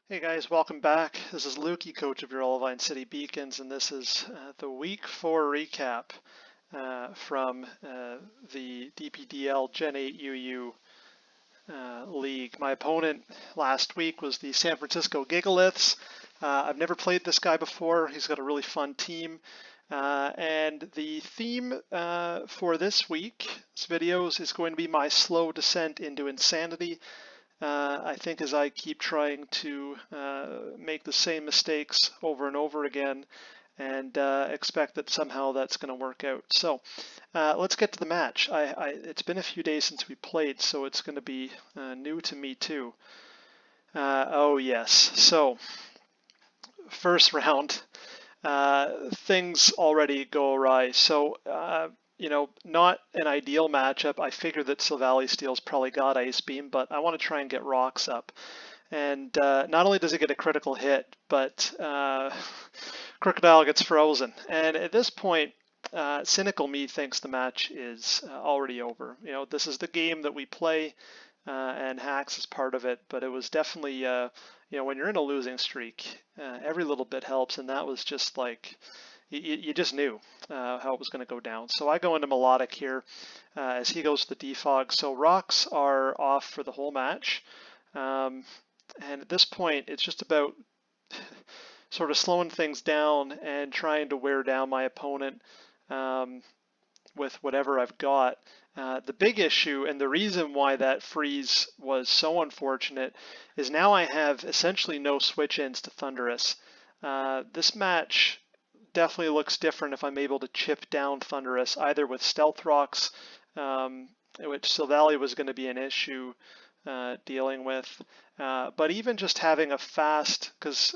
Hey guys, welcome back. This is Lukey, coach of your Olivine City Beacons, and this is the Week 4 recap from the DPDL Gen 8 UU League. My opponent last week was the San Francisco Gigaliths. I've never played this guy before. He's got a really fun team. And the theme for this week's videos is going to be my slow descent into insanity. I think as I keep trying to make the same mistakes over and over again and expect that somehow that's going to work out. So let's get to the match. It's been a few days since we played, so it's going to be new to me too. Oh yes, so first round, things already go awry. So not an ideal matchup. I figured that Silvally Steel's probably got Ice Beam, but I want to try and get Rocks up. And not only does he get a critical hit, but Crocodile gets frozen. And at this point, cynical me thinks the match is already over. This is the game that we play, and hacks is part of it, but it was definitely, when you're in a losing streak, every little bit helps, and that was just like, you just knew how it was going to go down. So I go into Melodic here as he goes to the defog. So Rocks are off for the whole match. And at this point, it's just about sort of slowing things down and trying to wear down my opponent with whatever I've got. The big issue and the reason why that freeze was so unfortunate is now I have essentially no switch-ins to Thunderous. This match definitely looks different if I'm able to chip down Thunderous, either with Stealth Rocks, which Silvally was going to be an issue dealing with, but even just having a fast, because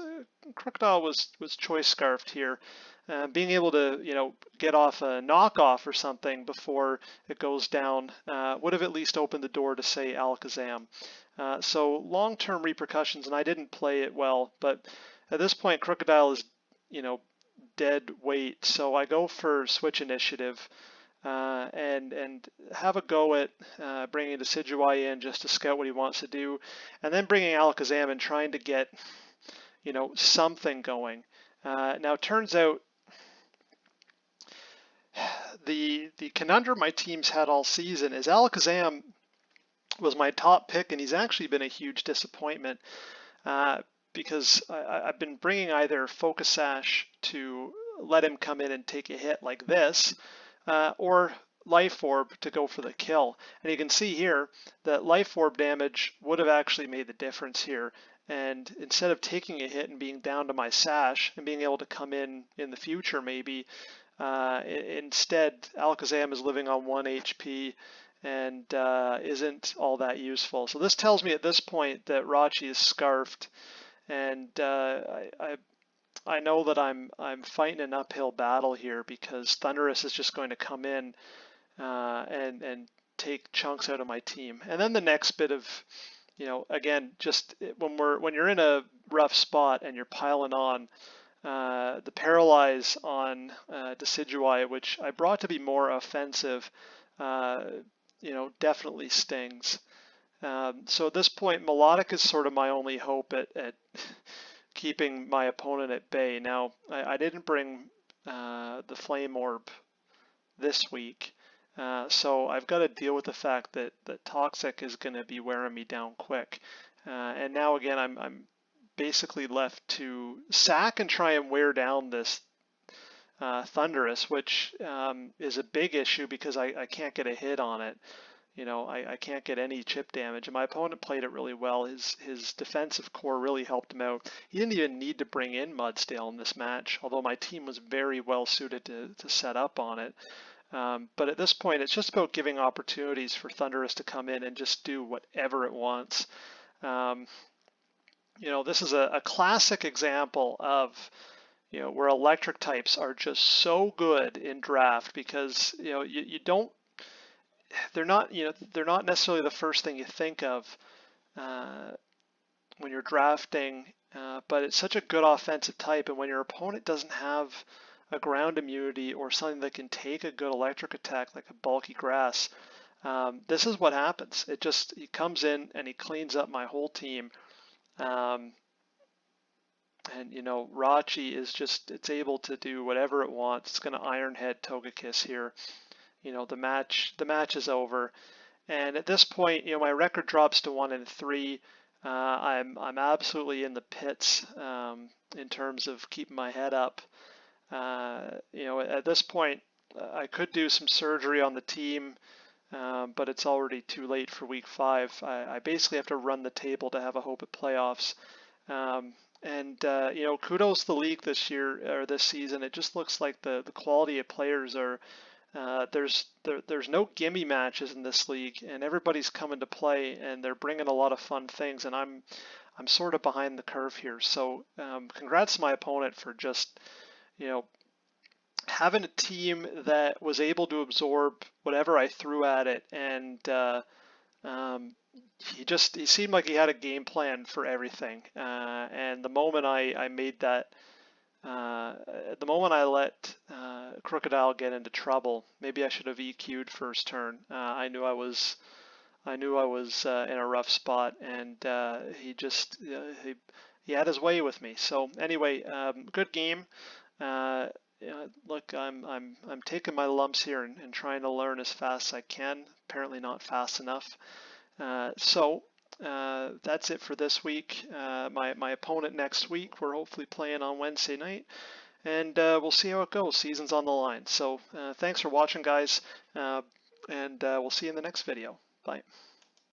Crocodile was choice scarfed here, being able to get off a knockoff or something before it goes down would have at least opened the door to say Alakazam. So long-term repercussions, and I didn't play it well, but at this point Crocodile is dead weight, so I go for switch initiative. And have a go at bringing Decidueye in just to scout what he wants to do, and then bringing Alakazam and trying to get something going. Now it turns out the conundrum my team's had all season is Alakazam was my top pick, and he's actually been a huge disappointment because I've been bringing either Focus Sash to let him come in and take a hit like this, or Life Orb to go for the kill. And you can see here that Life Orb damage would have actually made the difference here. And instead of taking a hit and being down to my Sash and being able to come in the future maybe, instead Alakazam is living on 1 HP and isn't all that useful. So this tells me at this point that Rachi is scarfed, and I know that I'm fighting an uphill battle here because Thunderous is just going to come in and take chunks out of my team. And then the next bit of, again, just when you're in a rough spot and you're piling on, the Paralyze on Decidueye, which I brought to be more offensive, definitely stings. So at this point, Melodic is sort of my only hope at keeping my opponent at bay. Now, I didn't bring the Flame Orb this week, so I've got to deal with the fact that Toxic is going to be wearing me down quick. And now again, I'm basically left to sack and try and wear down this Thunderous, which is a big issue because I can't get a hit on it. I can't get any chip damage, and my opponent played it really well. His defensive core really helped him out. He didn't even need to bring in Mudsdale in this match, although my team was very well suited to set up on it. But at this point, it's just about giving opportunities for Thunderous to come in and just do whatever it wants. This is a classic example of where electric types are just so good in draft because you don't. They're not necessarily the first thing you think of when you're drafting, but it's such a good offensive type, and when your opponent doesn't have a ground immunity or something that can take a good electric attack like a bulky grass, this is what happens. He comes in and he cleans up my whole team. And you know, Rachi is just, it's able to do whatever it wants. It's going to Iron Head Togekiss here. You know, the match is over. And at this point, you know, my record drops to 1-3. I'm absolutely in the pits in terms of keeping my head up. You know, at this point, I could do some surgery on the team, but it's already too late for week 5. I basically have to run the table to have a hope at playoffs. You know, kudos to the league this year or this season. It just looks like the quality of players are. There's no gimme matches in this league, and everybody's coming to play, and they're bringing a lot of fun things. And I'm sort of behind the curve here. So congrats to my opponent for just, you know, having a team that was able to absorb whatever I threw at it, and um, he seemed like he had a game plan for everything. And the moment I made that, the moment I let Crocodile get into trouble, maybe I should have EQ'd first turn. I knew I was in a rough spot, and he had his way with me. So anyway, good game. Yeah, look, I'm taking my lumps here and trying to learn as fast as I can. Apparently not fast enough. That's it for this week. My opponent next week, we're hopefully playing on Wednesday night, and we'll see how it goes. Season's on the line. So thanks for watching, guys, and we'll see you in the next video. Bye.